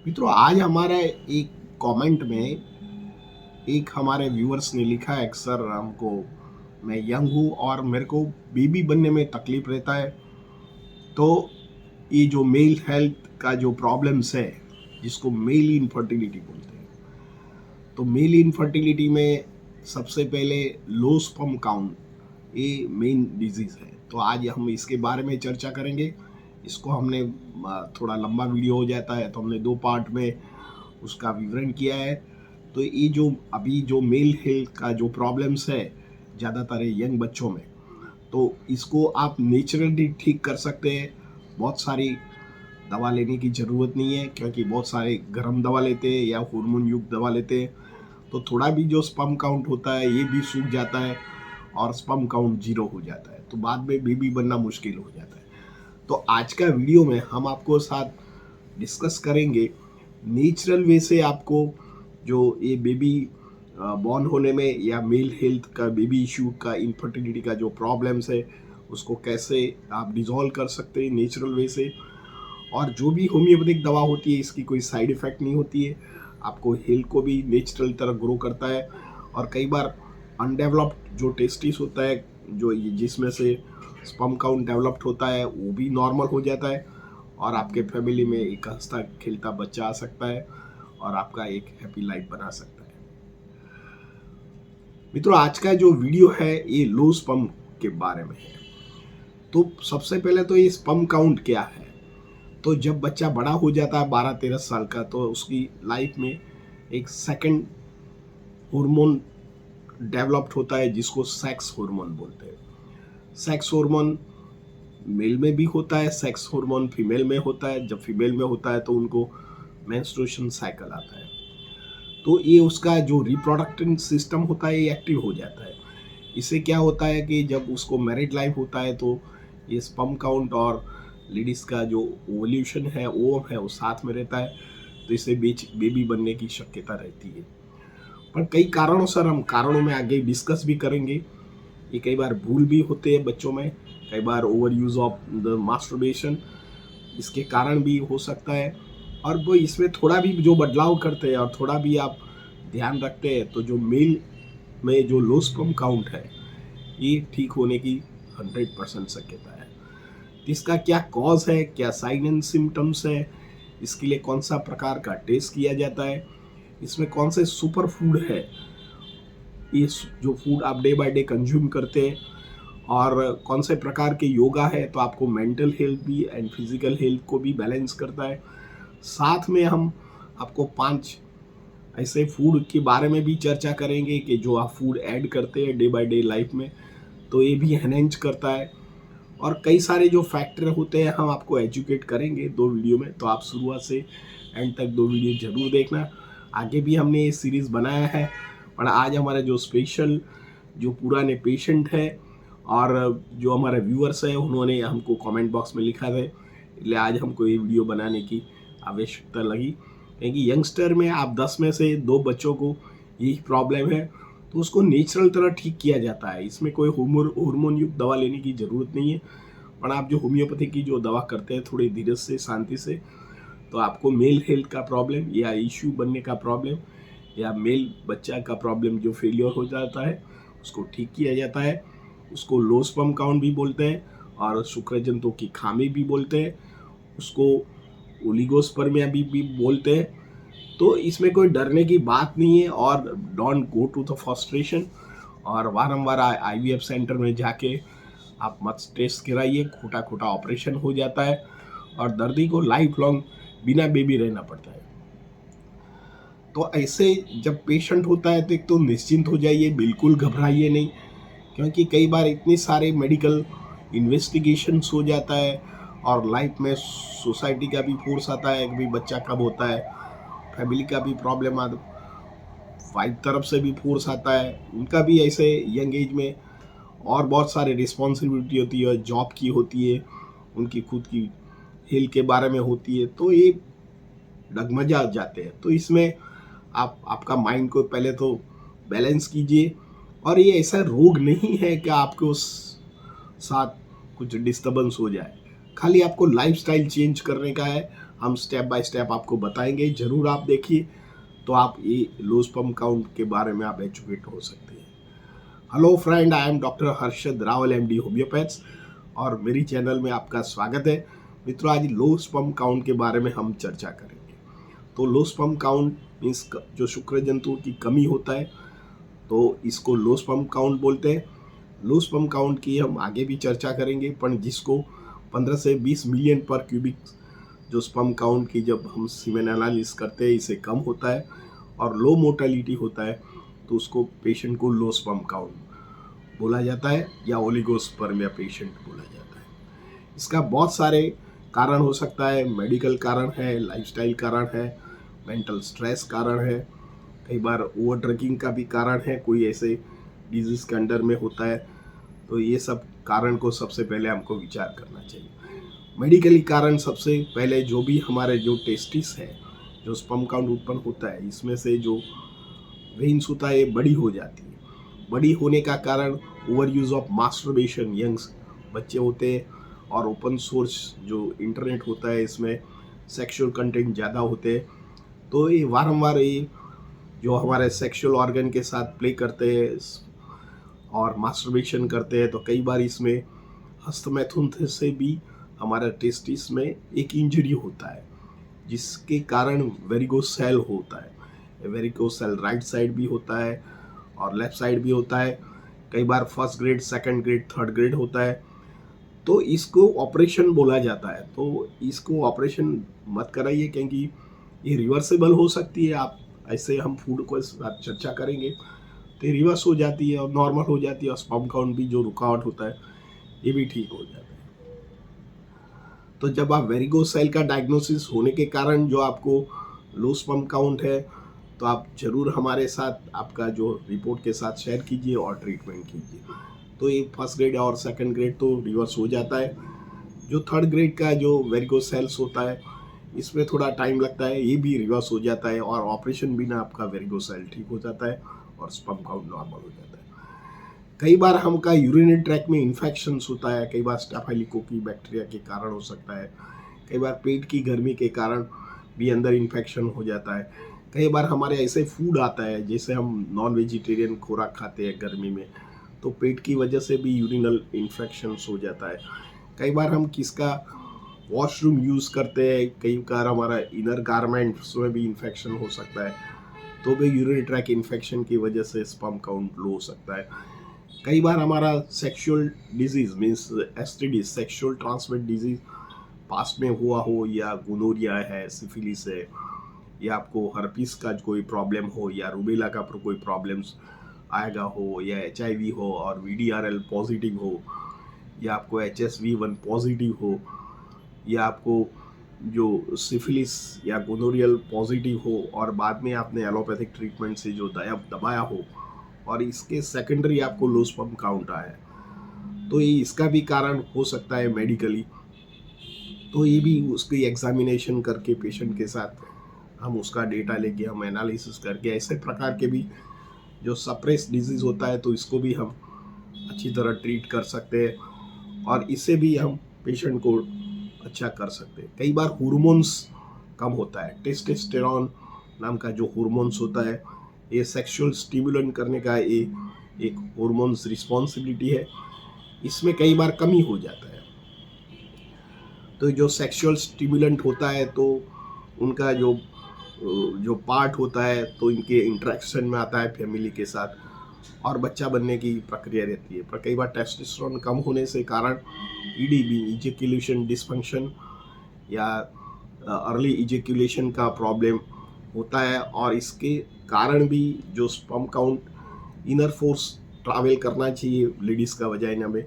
मित्रों, आज हमारा एक कमेंट में एक हमारे व्यूअर्स ने लिखा है, अक्सर हमको मैं यंग हूँ और मेरे को बेबी बनने में तकलीफ रहता है। तो ये जो मेल हेल्थ का जो प्रॉब्लम्स है, जिसको मेल इनफर्टिलिटी बोलते हैं, तो मेल इनफर्टिलिटी में सबसे पहले लो स्पर्म काउंट ये मेन डिजीज है। तो आज हम इसके बारे में चर्चा करेंगे। इसको हमने थोड़ा लंबा वीडियो हो जाता है, तो हमने 2 पार्ट में उसका विवरण किया है। तो ये जो अभी जो मेल हेल्थ का जो प्रॉब्लम्स है ज़्यादातर यंग बच्चों में, तो इसको आप नेचुरली ठीक कर सकते हैं। बहुत सारी दवा लेने की ज़रूरत नहीं है, क्योंकि बहुत सारे गर्म दवा लेते हैं या हार्मोन युक्त दवा लेते हैं, तो थोड़ा भी जो स्पर्म काउंट होता है ये भी सूख जाता है और स्पर्म काउंट जीरो हो जाता है, तो बाद में बेबी बनना मुश्किल हो जाता है। तो आज का वीडियो में हम आपको साथ डिस्कस करेंगे नेचुरल वे से आपको जो ये बेबी बॉर्न होने में या मेल हेल्थ का बेबी इशू का इनफर्टिलिटी का जो प्रॉब्लम्स है उसको कैसे आप डिजॉल्व कर सकते हैं नेचुरल वे से। और जो भी होम्योपैथिक दवा होती है इसकी कोई साइड इफ़ेक्ट नहीं होती है, आपको हेल्थ को भी नेचुरल तरह ग्रो करता है। और कई बार अनडेवलप्ड जो टेस्टिस होता है, जो जिसमें से स्पर्म काउंट डेवलप्ड होता है, वो भी नॉर्मल हो जाता है और आपके फैमिली में एक हंसता खेलता बच्चा आ सकता है और आपका एक हैप्पी लाइफ बना सकता है। मित्रों, आज का जो वीडियो है ये लो स्पर्म के बारे में है। तो सबसे पहले तो ये स्पर्म काउंट क्या है। तो जब बच्चा बड़ा हो जाता है 12-13 साल का, तो उसकी लाइफ में एक सेकंड हार्मोन डेवलप्ड होता है जिसको सेक्स हार्मोन बोलते हैं। सेक्स हार्मोन मेल में भी होता है, सेक्स हार्मोन फीमेल में होता है। जब फीमेल में होता है तो उनको मेंस्ट्रुएशन साइकिल आता है, तो ये उसका जो रिप्रोडक्टिव सिस्टम होता है ये एक्टिव हो जाता है। इससे क्या होता है कि जब उसको मैरिड लाइफ होता है तो ये स्पर्म काउंट और लेडीज़ का जो ओवल्यूशन है वो है वो साथ में रहता है, तो इससे बीच बेबी बनने की शक्यता रहती है। पर कई कारणों सर हम कारणों में आगे डिस्कस भी करेंगे। ये कई बार भूल भी होते हैं बच्चों में, कई बार over use of the masturbation इसके कारण भी हो सकता है। और वो इसमें थोड़ा भी जो बदलाव करते हैं और थोड़ा भी आप ध्यान रखते हैं तो जो मेल में जो लो स्पर्म काउंट है ये ठीक होने की 100% शक्यता है। तो इसका क्या कॉज है, क्या साइन एंड सिम्टम्स है, इसके लिए कौन सा प्रकार का टेस्ट किया जाता है, इसमें कौन से सुपर फूड है, ये जो फूड आप डे बाय डे कंज्यूम करते हैं, और कौन से प्रकार के योगा है तो आपको मेंटल हेल्थ भी एंड फिजिकल हेल्थ को भी बैलेंस करता है। साथ में हम आपको 5 ऐसे फूड के बारे में भी चर्चा करेंगे कि जो आप फूड ऐड करते हैं डे बाय डे लाइफ में, तो ये भी एनहेंस करता है। और कई सारे जो फैक्टर होते हैं हम आपको एजुकेट करेंगे 2 वीडियो में, तो आप शुरुआत से एंड तक 2 वीडियो जरूर देखना। आगे भी हमने ये सीरीज़ बनाया है, पर आज हमारा जो स्पेशल जो पुराने पेशेंट है और जो हमारे व्यूअर्स हैं उन्होंने हमको कमेंट बॉक्स में लिखा था, इसलिए आज हमको ये वीडियो बनाने की आवश्यकता लगी। क्योंकि यंगस्टर में आप 10 में से 2 बच्चों को यही प्रॉब्लम है, तो उसको नेचुरल तरह ठीक किया जाता है। इसमें कोई हार्मोन युक्त दवा लेने की ज़रूरत नहीं है। पर आप जो होम्योपैथी की जो दवा करते हैं थोड़ी धीरज से, शांति से, तो आपको मेल हेल्थ का प्रॉब्लम या इश्यू बनने का प्रॉब्लम या मेल बच्चा का प्रॉब्लम जो फेलियर हो जाता है उसको ठीक किया जाता है। उसको लो स्पर्म काउंट भी बोलते हैं और शुक्रजंतु की खामी भी बोलते हैं, उसको ओलिगोस्पर्मिया भी बोलते हैं। तो इसमें कोई डरने की बात नहीं है और don't go to the frustration. और वारंवार आईवीएफ सेंटर में जाके आप मत टेस्ट कराइए, खोटा खोटा ऑपरेशन हो जाता है और दर्दी को लाइफ लॉन्ग बिना बेबी रहना पड़ता है। तो ऐसे जब पेशेंट होता है तो एक तो निश्चिंत हो जाइए, बिल्कुल घबराइए नहीं, क्योंकि कई बार इतने सारे मेडिकल इन्वेस्टिगेशंस हो जाता है और लाइफ में सोसाइटी का भी फोर्स आता है कि भाई बच्चा कब होता है, फैमिली का भी प्रॉब्लम आता, वाइफ तरफ से भी फोर्स आता है, उनका भी ऐसे यंग एज में और बहुत सारे रिस्पॉन्सिबिलिटी होती है, जॉब की होती है, उनकी खुद की हेल्थ के बारे में होती है, तो ये डगमजा जाते हैं। तो इसमें आप आपका माइंड को पहले तो बैलेंस कीजिए। और ये ऐसा रोग नहीं है कि आपके उस साथ कुछ डिस्टर्बेंस हो जाए, खाली आपको लाइफस्टाइल चेंज करने का है। हम स्टेप बाय स्टेप आपको बताएंगे, ज़रूर आप देखिए, तो आप ये लो स्पर्म काउंट के बारे में आप एजुकेट हो सकते हैं। Hello friend, I am doctor Harshad Rawal, MD homeopaths, और मेरी चैनल में आपका स्वागत है। मित्रों, आज लो स्पर्म काउंट के बारे में हम चर्चा करेंगे। तो लो स्पर्म काउंट मीन्स जो शुक्र जंतुओं की कमी होता है, तो इसको लो स्पर्म काउंट बोलते हैं। लो स्पर्म काउंट की हम आगे भी चर्चा करेंगे, पर जिसको 15 से 20 मिलियन पर क्यूबिक जो स्पर्म काउंट की जब हम सीमेन एनालिसिस करते हैं, इसे कम होता है और लो मोर्टेलिटी होता है, तो उसको पेशेंट को लो स्पर्म काउंट बोला जाता है या ओलिगोस्पर्मिया पेशेंट बोला जाता है। इसका बहुत सारे कारण हो सकता है, मेडिकल कारण है, लाइफस्टाइल कारण है, मेंटल स्ट्रेस कारण है, कई बार ओवर ड्रिंकिंग का भी कारण है, कोई ऐसे डिजीज के अंडर में होता है। तो ये सब कारण को सबसे पहले हमको विचार करना चाहिए। मेडिकली कारण सबसे पहले जो भी हमारे जो टेस्टिस है, जो स्पर्म काउंट उत्पन्न होता है, इसमें से जो वेन्स होता है ये बड़ी हो जाती है। बड़ी होने का कारण over use of masturbation, youngs बच्चे होते हैं, और ओपन सोर्स जो इंटरनेट होता है इसमें सेक्सुअल कंटेंट ज़्यादा होते हैं, तो ये वारंवार ये जो हमारे सेक्सुअल ऑर्गन के साथ प्ले करते हैं और मास्टरबेशन करते हैं, तो कई बार इसमें हस्तमैथुन से भी हमारा टेस्टिस में एक इंजरी होता है, जिसके कारण वेरिकोसेल होता है। वेरिकोसेल राइट साइड भी होता है और लेफ्ट साइड भी होता है। कई बार first grade, second grade, third grade होता है। तो इसको ऑपरेशन बोला जाता है। तो इसको ऑपरेशन मत कराइए, क्योंकि ये रिवर्सेबल हो सकती है। आप ऐसे हम फूड को चर्चा करेंगे तो ये रिवर्स हो जाती है और नॉर्मल हो जाती है, और स्पर्म काउंट भी जो रुकावट होता है ये भी ठीक हो जाता है। तो जब आप वेरिकोसेल का डायग्नोसिस होने के कारण जो आपको लो स्पर्म काउंट है, तो आप जरूर हमारे साथ आपका जो रिपोर्ट के साथ शेयर कीजिए और ट्रीटमेंट कीजिए। तो ये फर्स्ट ग्रेड और सेकंड ग्रेड तो रिवर्स हो जाता है। जो थर्ड ग्रेड का जो वेरिकोसेल्स होता है, इसमें थोड़ा टाइम लगता है, ये भी रिवर्स हो जाता है, और ऑपरेशन बिना आपका वेरिकोसेल ठीक हो जाता है और स्पर्म काउंट नॉर्मल हो जाता है। कई बार हमका यूरिनरी ट्रैक में इन्फेक्शंस होता है, कई बार स्टेफाइलोकोकी बैक्टीरिया के कारण हो सकता है, कई बार पेट की गर्मी के कारण भी अंदर इन्फेक्शन हो जाता है। कई बार हमारे ऐसे फूड आता है, जैसे हम नॉन वेजिटेरियन खुराक खाते हैं गर्मी में, तो पेट की वजह से भी यूरिनल इन्फेक्शंस हो जाता है। कई बार हम किसका वॉशरूम यूज़ करते हैं, कई बार हमारा इनर गारमेंट्स में भी इन्फेक्शन हो सकता है, तो भी यूरिनरी ट्रैक इन्फेक्शन की वजह से स्पर्म काउंट लो हो सकता है। कई बार हमारा sexual disease means STD, sexual transmit disease past में हुआ हो, या गोनोरिया है, सिफिलिस है, या आपको हर्पिस का कोई प्रॉब्लम हो, या रूबेला का कोई प्रॉब्लम्स आएगा हो, या HIV हो और VDRL पॉजिटिव हो, या आपको HSV1 पॉजिटिव हो, या आपको जो सिफिलिस या गोनोरियल पॉजिटिव हो और बाद में आपने एलोपैथिक ट्रीटमेंट से जो दबाया हो और इसके सेकेंडरी आपको लो स्पर्म काउंट आया, तो ये इसका भी कारण हो सकता है मेडिकली। तो ये भी उसकी एग्जामिनेशन करके पेशेंट के साथ हम उसका डेटा लेके हम एनालिसिस करके ऐसे प्रकार के भी जो सप्रेस डिजीज होता है, तो इसको भी हम अच्छी तरह ट्रीट कर सकते हैं और इससे भी हम पेशेंट को अच्छा कर सकते हैं। कई बार हार्मोन्स कम होता है, टेस्टोस्टेरोन नाम का जो हार्मोन्स होता है, ये सेक्सुअल स्टिमुलेंट करने का एक हार्मोन्स रिस्पॉन्सिबिलिटी है, इसमें कई बार कमी हो जाता है। तो जो सेक्सुअल स्टिमुलेंट होता है, तो उनका जो पार्ट होता है, तो इनके इंटरेक्शन में आता है फैमिली के साथ और बच्चा बनने की प्रक्रिया रहती है। पर कई बार टेस्टोस्टेरोन कम होने से कारण EDB, इजेक्यूलेशन डिसफंक्शन, या अर्ली इजेक्यूलेशन का प्रॉब्लम होता है, और इसके कारण भी जो sperm count inner force travel करना चाहिए लेडीज़ का वजाइना में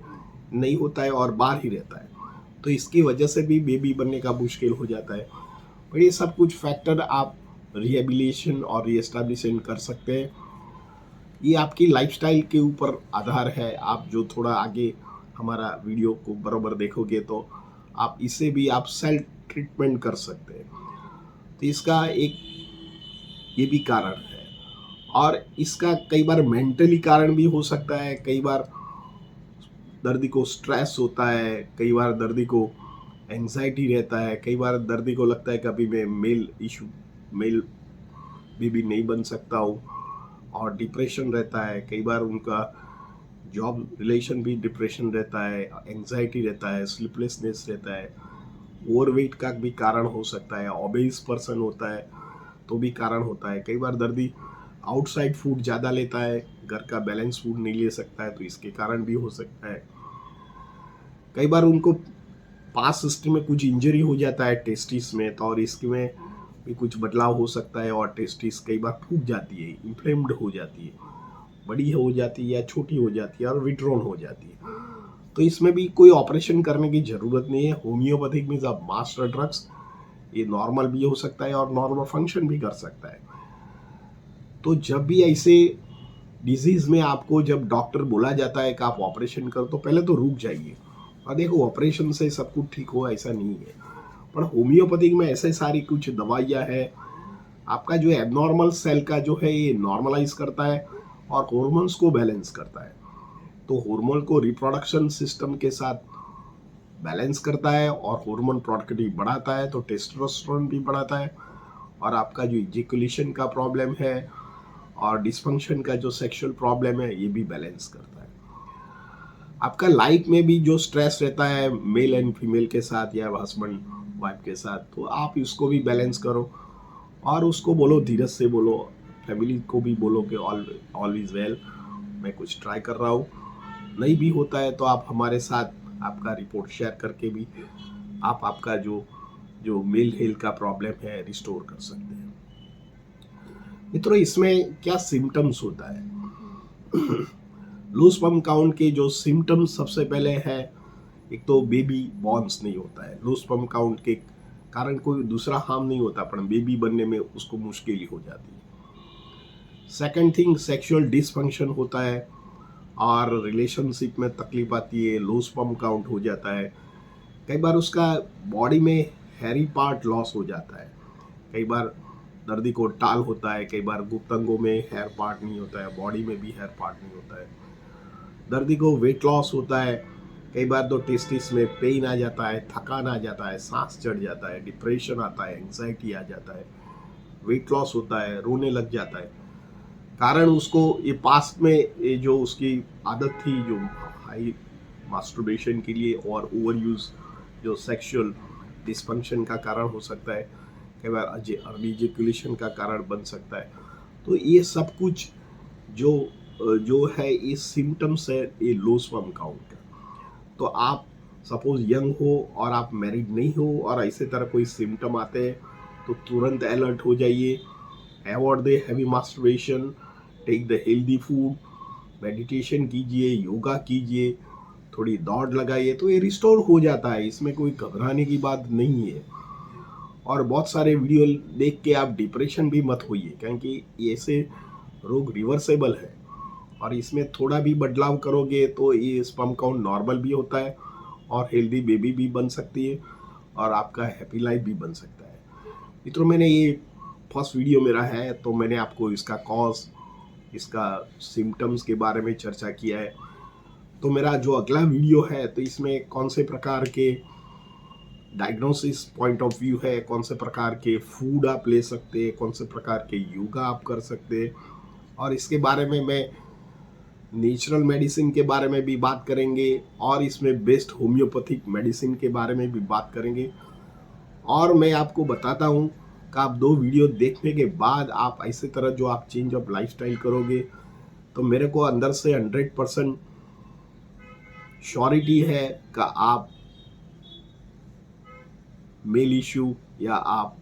नहीं होता है और बाहर ही रहता है, तो इसकी वजह से भी बेबी बनने का मुश्किल हो जाता है। और ये सब कुछ फैक्टर आप रिहेबिलिटेशन और रीएस्टैब्लिशन कर सकते हैं। ये आपकी लाइफस्टाइल के ऊपर आधार है। आप जो थोड़ा आगे हमारा वीडियो को बराबर देखोगे, तो आप इसे भी आप सेल्फ ट्रीटमेंट कर सकते हैं। तो इसका एक ये भी कारण है, और इसका कई बार मेंटली कारण भी हो सकता है। कई बार दर्दी को स्ट्रेस होता है, कई बार दर्दी को एंजाइटी रहता है, कई बार दर्दी को लगता है कभी मैं मेल बेबी नहीं बन सकता हूँ, और डिप्रेशन रहता है, कई बार उनका जॉब रिलेशन भी डिप्रेशन रहता है, एंजाइटी रहता है, स्लीपलेसनेस रहता है, ओवरवेट का भी कारण हो सकता है, ओबेस पर्सन होता है तो भी कारण होता है। कई बार दर्दी आउटसाइड फूड ज़्यादा लेता है, घर का बैलेंस फूड नहीं ले सकता है, तो इसके कारण भी हो सकता है। कई बार उनको पास हिस्ट्री में कुछ इंजरी हो जाता है टेस्टिस में, तो और इसमें भी कुछ बदलाव हो सकता है, और टेस्टिस कई बार फूट जाती है, इन्फ्लेम्ड हो जाती है, बड़ी हो जाती है या छोटी हो जाती है और विड्रॉन हो जाती है। तो इसमें भी कोई ऑपरेशन करने की ज़रूरत नहीं है। Homeopathic means of master drugs, ये नॉर्मल भी हो सकता है और नॉर्मल फंक्शन भी कर सकता है। तो जब भी ऐसे डिजीज़ में आपको जब डॉक्टर बोला जाता है कि आप ऑपरेशन करो, तो पहले तो रुक जाइए और देखो ऑपरेशन से सब कुछ ठीक हो, ऐसा नहीं है। पर होम्योपैथिक में ऐसे सारी कुछ दवाइयाँ हैं, आपका जो एबनॉर्मल सेल का जो है ये नॉर्मलाइज करता है और हॉर्मोन्स को बैलेंस करता है। तो हार्मोन को रिप्रोडक्शन सिस्टम के साथ बैलेंस करता है और हार्मोन प्रोडक्टिविटी बढ़ाता है, तो टेस्टोस्टेरोन भी बढ़ाता है, और आपका जो इजैकुलेशन का प्रॉब्लम है और डिस्फंक्शन का जो सेक्सुअल प्रॉब्लम है ये भी बैलेंस करता है। आपका लाइफ में भी जो स्ट्रेस रहता है मेल एंड फीमेल के साथ या हस्बैंड वाइफ के साथ, तो आप इसको भी बैलेंस करो और उसको बोलो, धीरज से बोलो, फैमिली को भी बोलो कि ऑल इज वेल, मैं कुछ ट्राई कर रहा हूँ। नहीं भी होता है तो आप हमारे साथ आपका रिपोर्ट शेयर करके भी आप आपका जो जो मेल हेल्थ का प्रॉब्लम है रिस्टोर कर सकते हैं। मित्रों, इसमें क्या सिम्टम्स होता है? लो स्पर्म काउंट के जो सिम्टम्स सबसे पहले है, एक तो बेबी बॉर्न्स नहीं होता है। लो स्पर्म काउंट के कारण कोई दूसरा हार्म नहीं होता, पर बेबी बनने में उसको मुश्किल हो जाती है। सेकंड थिंग, सेक्सुअल डिसफंक्शन होता है और रिलेशनशिप में तकलीफ आती है, लो स्पर्म काउंट हो जाता है। कई बार उसका बॉडी में हैरी पार्ट लॉस हो जाता है, कई बार दर्दी को टाल होता है, कई बार गुप्त अंगों में हेयर पार्ट नहीं होता है, बॉडी में भी हेयर पार्ट नहीं होता है। दर्दी को वेट लॉस होता है, कई बार तो टेस्टिस में पेन आ जाता है, थकान आ जाता है, सांस चढ़ जाता है, डिप्रेशन आता है, एंजाइटी आ जाता है, वेट लॉस होता है, रोने लग जाता है। कारण उसको ये पास्ट में ये जो उसकी आदत थी जो हाई मास्टरबेशन के लिए और ओवर यूज जो सेक्सुअल डिस्फंक्शन का कारण हो सकता है, कई बार अर्ली इजैकुलेशन का कारण बन सकता है। तो ये सब कुछ जो जो है ये सिम्टम्स है ये लो स्पर्म काउंट का। तो आप सपोज यंग हो और आप मैरिड नहीं हो और ऐसे तरह कोई सिम्टम आते हैं तो तुरंत अलर्ट हो जाइए, avoid the heavy masturbation, take the healthy food, meditation कीजिए, योगा कीजिए, थोड़ी दौड़ लगाइए, तो ये रिस्टोर हो जाता है, इसमें कोई घबराने की बात नहीं है। और बहुत सारे वीडियो देख के आप डिप्रेशन भी मत होइए, क्योंकि ऐसे रोग रिवर्सेबल है और इसमें थोड़ा भी बदलाव करोगे तो ये स्पर्म काउंट नॉर्मल भी होता है और हेल्दी बेबी भी बन सकती है और आपका हैप्पी लाइफ भी बन सकता है। मित्रों, मैंने ये फर्स्ट वीडियो मेरा है तो मैंने आपको इसका कॉज, इसका सिम्टम्स के बारे में चर्चा किया है। तो मेरा जो अगला वीडियो है तो इसमें कौन से प्रकार के डायग्नोसिस पॉइंट ऑफ व्यू है, कौन से प्रकार के फूड आप ले सकते हैं, कौन से प्रकार के योगा आप कर सकते हैं, और इसके बारे में मैं नेचुरल मेडिसिन के बारे में भी बात करेंगे और इसमें बेस्ट होम्योपैथिक मेडिसिन के बारे में भी बात करेंगे। और मैं आपको बताता हूँ कि आप 2 वीडियो देखने के बाद आप ऐसे तरह जो आप चेंज ऑफ लाइफस्टाइल करोगे तो मेरे को अंदर से 100% श्योरिटी है कि आप मेल इश्यू या आप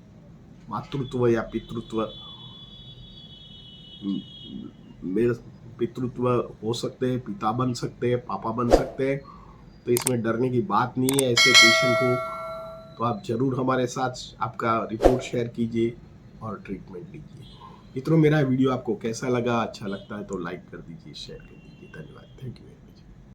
मातृत्व या पितृत्व मेल पितृत्व हो सकते हैं, पिता बन सकते हैं, पापा बन सकते हैं। तो इसमें डरने की बात नहीं है। ऐसे पेशेंट को तो आप जरूर हमारे साथ आपका रिपोर्ट शेयर कीजिए और ट्रीटमेंट लीजिए। मित्रों, मेरा वीडियो आपको कैसा लगा? अच्छा लगता है तो लाइक कर दीजिए, शेयर कर दीजिए। धन्यवाद। Thank you.